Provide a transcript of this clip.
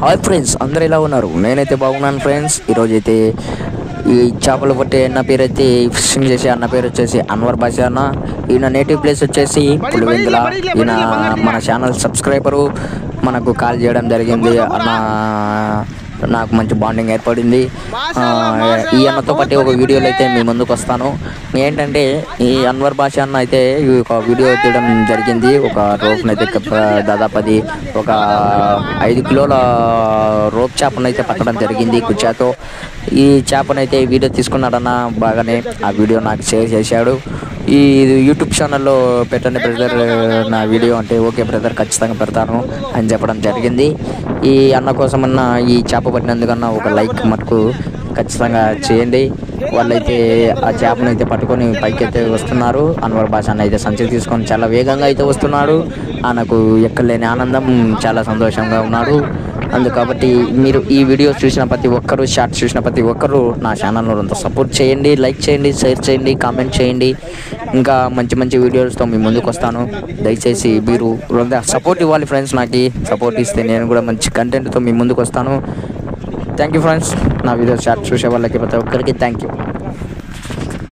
Hi friends, అందరు ఎలా ఉన్నారు? నేనైతే బాగున్నాను ఫ్రెండ్స్. ఈరోజైతే ఈ చేపలు పట్టే అన్న పేరు అయితే ఫిషింగ్ చేసే అన్న పేరు వచ్చేసి అన్వర్ బాషా అన్న. ఈయన నేటివ్ ప్లేస్ వచ్చేసి పులివెందుల. ఈయన మన ఛానల్ సబ్స్క్రైబరు మనకు కాల్ చేయడం జరిగింది. అన్న నాకు మంచి బాండింగ్ ఏర్పడింది. ఈ అన్నతో పాటు ఒక వీడియోలో అయితే మీ ముందుకు వస్తాను. ఏంటంటే ఈ అన్వర్ బాషా అన్న అయితే ఒక వీడియో తీయడం జరిగింది. ఒక రోప్ని అయితే దాదాపు అది ఒక 5 కిలోల రోప్ చేపనైతే పట్టడం జరిగింది కుచ్చాతో. ఈ చేపనైతే వీడియో తీసుకున్నాడన్న బాగానే. ఆ వీడియో నాకు షేర్ చేశాడు. ఈ యూట్యూబ్ ఛానల్లో పెట్టండి బ్రదర్ నా వీడియో అంటే, ఓకే బ్రదర్ ఖచ్చితంగా పెడతాను అని చెప్పడం జరిగింది. ఈ అన్న కోసమన్నా ఈ చేప పట్టినందుకన్నా ఒక లైక్ మటుకు ఖచ్చితంగా చేయండి. వాళ్ళైతే ఆ చేపను అయితే పట్టుకొని పైకి అయితే వస్తున్నారు. అన్వర్ బాషా అన్న అయితే సంచి తీసుకొని చాలా వేగంగా అయితే వస్తున్నాడు. నాకు ఎక్కలేని ఆనందం, చాలా సంతోషంగా ఉన్నాడు. కాబట్టి మీరు ఈ వీడియో చూసిన ప్రతి ఒక్కరు, షార్ట్స్ చూసిన ప్రతి ఒక్కరు నా ఛానల్లో అంత సపోర్ట్ చేయండి, లైక్ చేయండి, షేర్ చేయండి, కామెంట్ చేయండి. ఇంకా మంచి మంచి వీడియోస్తో మీ ముందుకు వస్తాను. దయచేసి మీరు సపోర్ట్ ఇవ్వాలి ఫ్రెండ్స్. నాకు సపోర్ట్ ఇస్తే నేను కూడా మంచి కంటెంట్తో మీ ముందుకు వస్తాను. Thank you friends. నా వీడియో షార్ట్ చూసే వాళ్ళకి ప్రతి ఒక్కరికి థ్యాంక్ యూ.